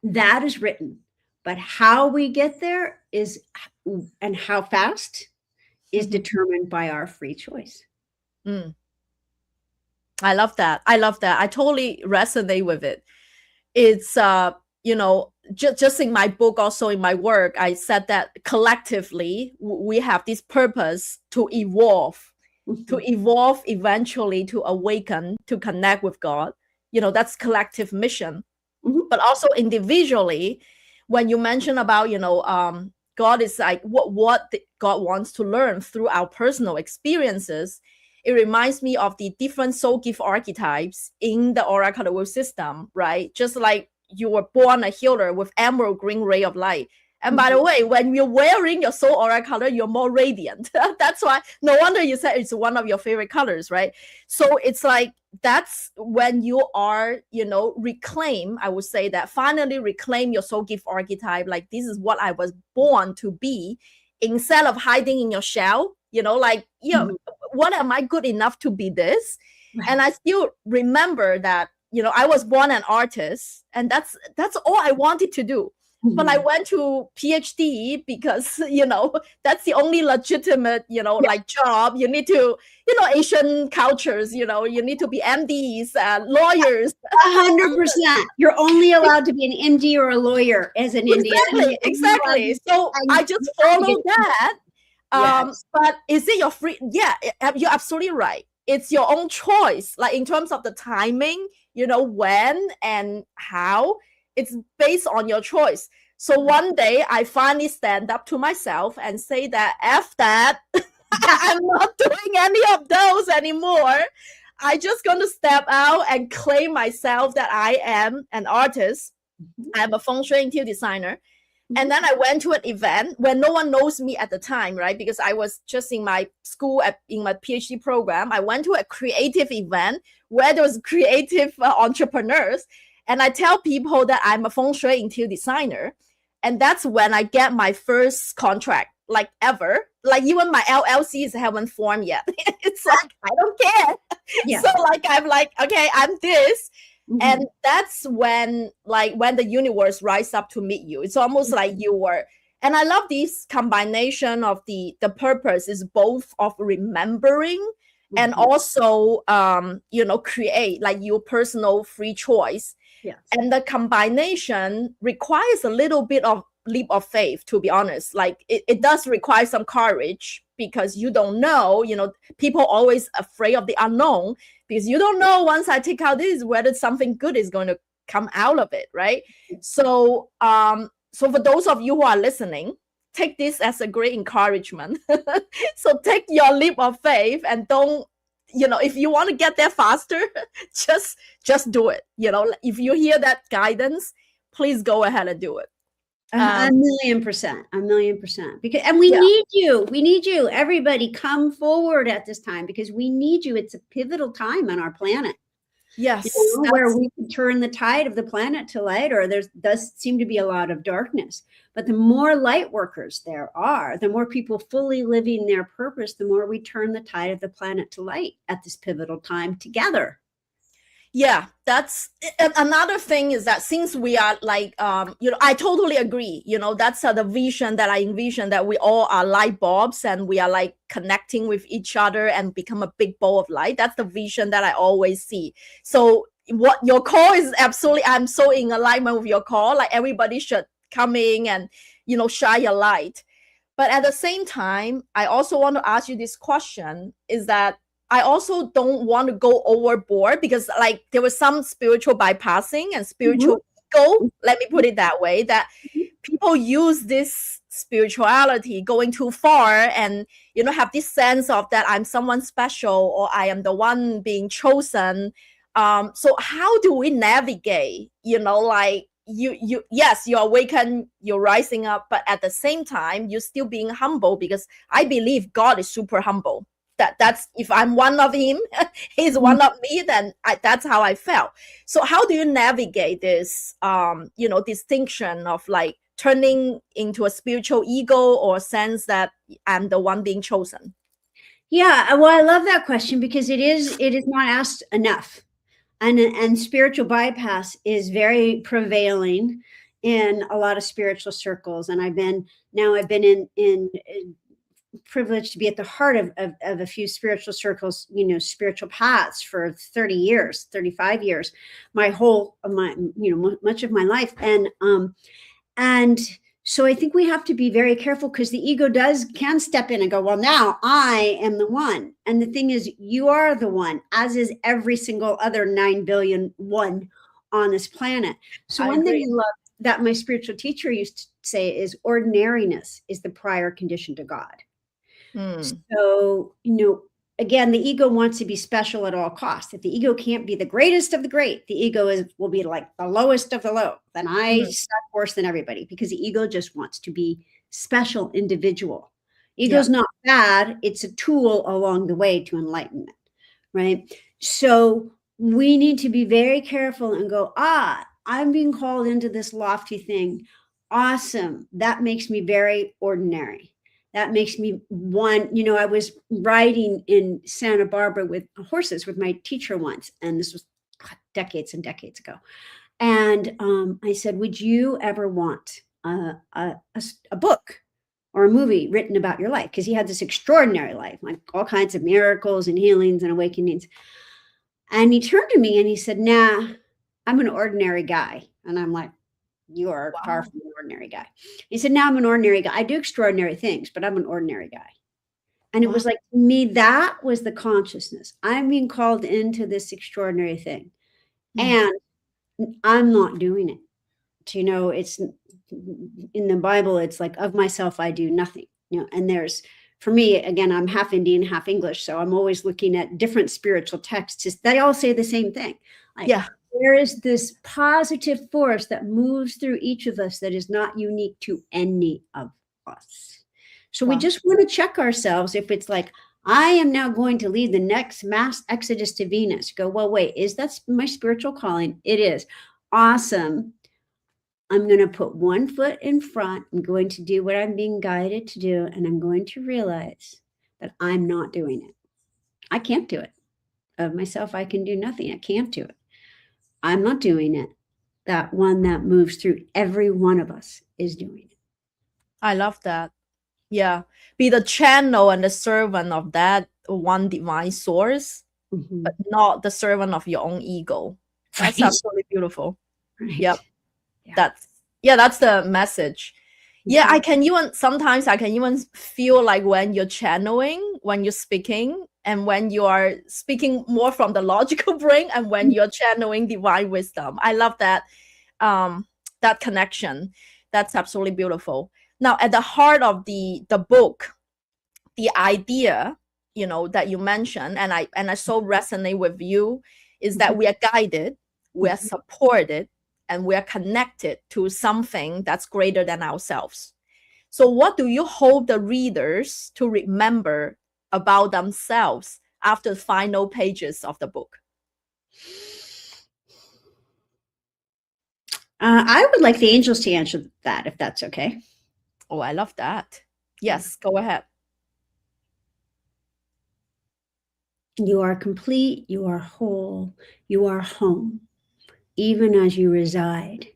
[SPEAKER 3] that is written, but how we get there is, and how fast is determined by our free choice.
[SPEAKER 2] Mm. I love that. I love that. I totally resonate with it. It's, you know, just in my book, also in my work, I said that collectively we have this purpose to evolve, eventually to awaken, to connect with God. You know, that's collective mission. But also individually, when you mention about, you know, God is like what God wants to learn through our personal experiences. It reminds me of the different soul gift archetypes in the aura color wheel system, right? Just like you were born a healer with emerald green ray of light. And by the way, when you're wearing your soul aura color, you're more radiant. That's why, no wonder you said it's one of your favorite colors, right? So it's like, that's when you are, you know, I would say that finally reclaim your soul gift archetype. Like, this is what I was born to be, instead of hiding in your shell, you know, like, you know, what am I good enough to be this? Right. And I still remember that, you know, I was born an artist, and that's all I wanted to do. But I went to PhD because, you know, that's the only legitimate, you know, like job. You need to, you know, Asian cultures, you know, you need to be MDs, lawyers.
[SPEAKER 3] 100%. You're only allowed to be an MD or a lawyer as an Indian.
[SPEAKER 2] Exactly. So I just followed that. But is it your free? Yeah, you're absolutely right. It's your own choice. Like, in terms of the timing, you know, when and how. It's based on your choice. So one day I finally stand up to myself and say that F that, I'm not doing any of those anymore. I just gonna step out and claim myself that I am an artist. I'm a feng shui interior designer. And then I went to an event where no one knows me at the time, right? Because I was just in my school, in my PhD program. I went to a creative event where there was creative entrepreneurs. And I tell people that I'm a feng shui interior designer. And that's when I get my first contract, like ever. Like, even my LLCs haven't formed yet. It's like, I don't care. Yeah. So like, I'm like, okay, I'm this. And that's when, like, when the universe rise up to meet you. It's almost like you were. And I love this combination of the purpose is both of remembering and also, you know, create like your personal free choice. Yes. And the combination requires a little bit of leap of faith, to be honest. Like, it does require some courage, because you don't know, you know, people always afraid of the unknown, because you don't know, once I take out this, whether something good is going to come out of it, right? So, so for those of you who are listening, take this as a great encouragement. So take your leap of faith, and don't, you know, if you want to get there faster, just do it. You know, if you hear that guidance, please go ahead and do it.
[SPEAKER 3] 1,000,000%. Because, and we need you. Everybody come forward at this time, because we need you. It's a pivotal time on our planet.
[SPEAKER 2] Yes.
[SPEAKER 3] You know, where we can turn the tide of the planet to light, or there does seem to be a lot of darkness. But the more light workers there are, the more people fully living their purpose, the more we turn the tide of the planet to light at this pivotal time together.
[SPEAKER 2] Yeah, that's another thing, is that since we are like, you know, I totally agree. You know, that's the vision that I envision, that we all are light bulbs and we are like connecting with each other and become a big ball of light. That's the vision that I always see. So what your call is, absolutely, I'm so in alignment with your call. Like, everybody should come in and, you know, shine your light. But at the same time, I also want to ask you this question, is that I also don't want to go overboard, because like there was some spiritual bypassing and spiritual ego, let me put it that way, that people use this spirituality going too far and, you know, have this sense of that I'm someone special or I am the one being chosen. So how do we navigate, you know, like yes, you awaken, you're rising up, but at the same time, you're still being humble, because I believe God is super humble. That's if I'm one of him, he's one of me, then that's how I felt. So how do you navigate this, you know, distinction of like turning into a spiritual ego or sense that I'm the one being chosen?
[SPEAKER 3] Yeah, well, I love that question because it is not asked enough. And spiritual bypass is very prevailing in a lot of spiritual circles. And I've been in privileged to be at the heart of a few spiritual circles, you know, spiritual paths for 30 years, 35 years, much of my life. And so I think we have to be very careful, because the ego can step in and go, well, now I am the one. And the thing is, you are the one, as is every single other 9 billion one on this planet. So one thing I love that my spiritual teacher used to say is ordinariness is the prior condition to God. So, you know, again, the ego wants to be special at all costs. If the ego can't be the greatest of the great, the ego will be like the lowest of the low. Then I suck worse than everybody, because the ego just wants to be special, individual. Ego's not bad. It's a tool along the way to enlightenment, right? So we need to be very careful and go, I'm being called into this lofty thing. Awesome. That makes me very ordinary. That makes me one, you know, I was riding in Santa Barbara with horses with my teacher once, and this was decades and decades ago. And I said, would you ever want a book or a movie written about your life? Because he had this extraordinary life, like all kinds of miracles and healings and awakenings. And he turned to me and he said, nah, I'm an ordinary guy. And I'm like, you are far from an ordinary guy. He said, now I'm an ordinary guy. I do extraordinary things, but I'm an ordinary guy. And it was like, to me, that was the consciousness. I'm being called into this extraordinary thing. And I'm not doing it. You know, it's in the Bible, it's like, of myself, I do nothing. You know, and there's, for me, again, I'm half Indian, half English. So I'm always looking at different spiritual texts. They all say the same thing. Like, there is this positive force that moves through each of us that is not unique to any of us. So we just want to check ourselves. If it's like, I am now going to lead the next mass exodus to Venus, go, well, wait, is that my spiritual calling? It is. Awesome. I'm going to put one foot in front. I'm going to do what I'm being guided to do. And I'm going to realize that I'm not doing it. I can't do it. Of myself, I can do nothing. I can't do it. I'm not doing it. That one that moves through every one of us is doing it.
[SPEAKER 2] I love that. Yeah. Be the channel and the servant of that one divine source, but not the servant of your own ego. That's absolutely beautiful.
[SPEAKER 3] Right.
[SPEAKER 2] Yep. That's the message. Yeah, sometimes I can even feel like when you're channeling, when you're speaking, and when you are speaking more from the logical brain, and when you're channeling divine wisdom. I love that, that connection. That's absolutely beautiful. Now, at the heart of the book, the idea, you know, that you mentioned, and I so resonate with you, is that we are guided, we are supported, and we are connected to something that's greater than ourselves. So what do you hope the readers to remember about themselves after the final pages of the book?
[SPEAKER 3] I would like the angels to answer that, if that's okay.
[SPEAKER 2] Oh, I love that. Yes, go ahead.
[SPEAKER 3] You are complete, you are whole, you are home, even as you reside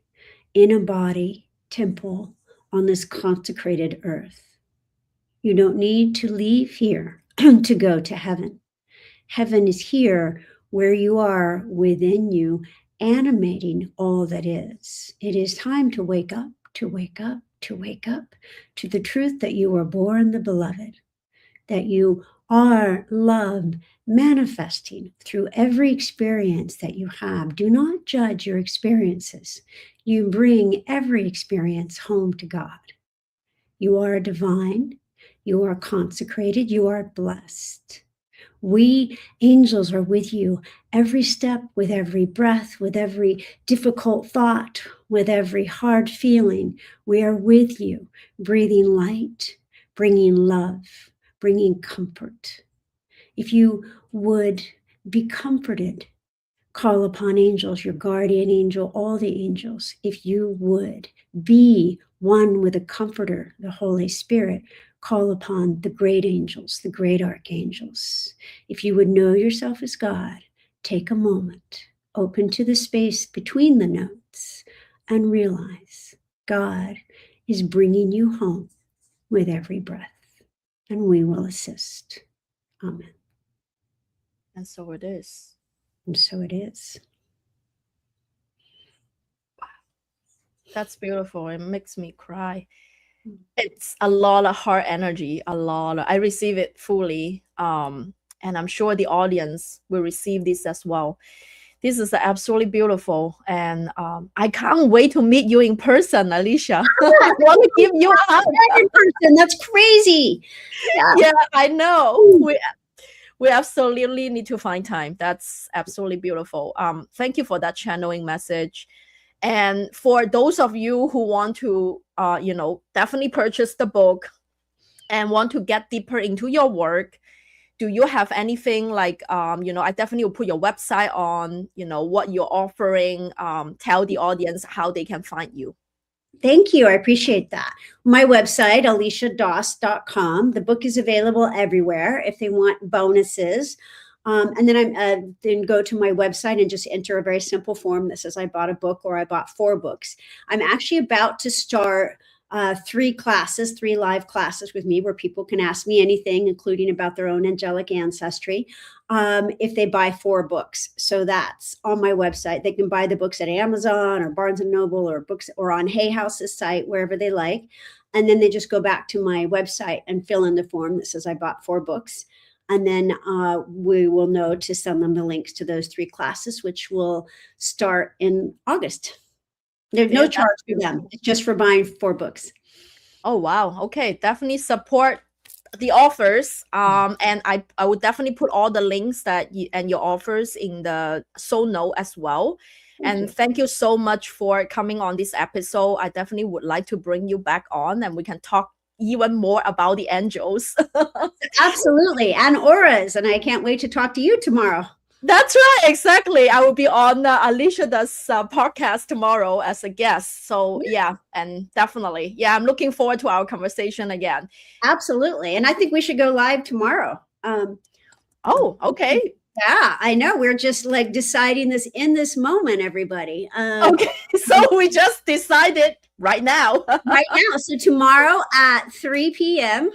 [SPEAKER 3] in a body, temple, on this consecrated earth. You don't need to leave here to go to heaven. Heaven is here where you are within you, animating all that is. It is time to wake up, to wake up, to wake up to the truth that you were born the beloved, that you are love manifesting through every experience that you have. Do not judge your experiences. You bring every experience home to God. You are divine. You are consecrated. You are blessed. We angels are with you every step, with every breath, with every difficult thought, with every hard feeling. We are with you, breathing light, bringing love, bringing comfort. If you would be comforted, call upon angels, your guardian angel, all the angels. If you would be one with a comforter, the Holy Spirit, call upon the great angels, the great archangels. If you would know yourself as God, take a moment, open to the space between the notes, and realize God is bringing you home with every breath, and we will assist. Amen.
[SPEAKER 2] And so it is.
[SPEAKER 3] And so it is.
[SPEAKER 2] That's beautiful. It makes me cry. It's a lot of heart energy, I receive it fully. And I'm sure the audience will receive this as well. This is absolutely beautiful. And I can't wait to meet you in person, Alisha. I want to give you a hug.
[SPEAKER 3] In person. That's crazy.
[SPEAKER 2] Yeah, I know. We absolutely need to find time. That's absolutely beautiful. Thank you for that channeling message. And for those of you who want to, definitely purchase the book and want to get deeper into your work, do you have anything like, I definitely will put your website on, what you're offering, tell the audience how they can find you.
[SPEAKER 3] Thank you. I appreciate that. My website, aliciadoss.com. The book is available everywhere if they want bonuses. And then then go to my website and just enter a very simple form that says I bought a book or I bought 4 books. I'm actually about to start 3 live classes with me where people can ask me anything, including about their own angelic ancestry, if they buy 4 books. So that's on my website. They can buy the books at Amazon or Barnes and Noble or books or on Hay House's site, wherever they like. And then they just go back to my website and fill in the form that says I bought 4 books. And then we will know to send them the links to those 3 classes, which will start in August. There's no charge for them. It's just for buying 4 books.
[SPEAKER 2] Oh, wow. Okay. Definitely support the offers. And I would definitely put all the links and your offers in the show note as well. Thank you so much for coming on this episode. I definitely would like to bring you back on and we can talk even more about the angels.
[SPEAKER 3] Absolutely. And auras. And I can't wait to talk to you tomorrow.
[SPEAKER 2] That's right. Exactly. I will be on Alisha Does podcast tomorrow as a guest. So yeah, and definitely. Yeah, I'm looking forward to our conversation again.
[SPEAKER 3] Absolutely. And I think we should go live tomorrow.
[SPEAKER 2] Oh, okay.
[SPEAKER 3] Yeah, I know. We're just like deciding this in this moment, everybody.
[SPEAKER 2] Okay. So we just decided right now.
[SPEAKER 3] Right now. So tomorrow at 3 p.m.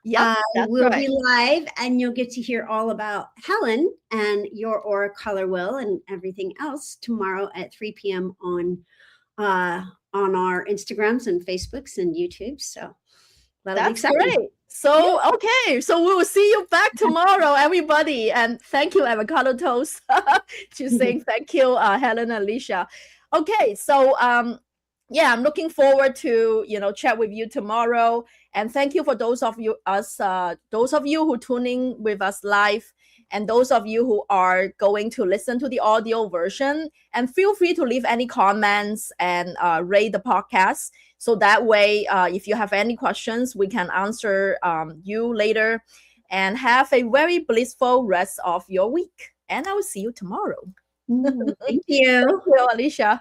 [SPEAKER 2] Yeah,
[SPEAKER 3] we'll be live and you'll get to hear all about Helen and your aura color wheel and everything else tomorrow at 3 p.m. on our Instagrams and Facebooks and YouTube. So
[SPEAKER 2] that's great. So, okay. So we will see you back tomorrow, everybody. And thank you, Avocado Toast, to saying thank you, Helen and Alisha. Okay. So, yeah, I'm looking forward to, chat with you tomorrow. And thank you for those of you who tuning with us live and those of you who are going to listen to the audio version. And feel free to leave any comments and rate the podcast. So that way, if you have any questions, we can answer you later. And have a very blissful rest of your week. And I will see you tomorrow.
[SPEAKER 3] Thank you.
[SPEAKER 2] Thank you, Alisha.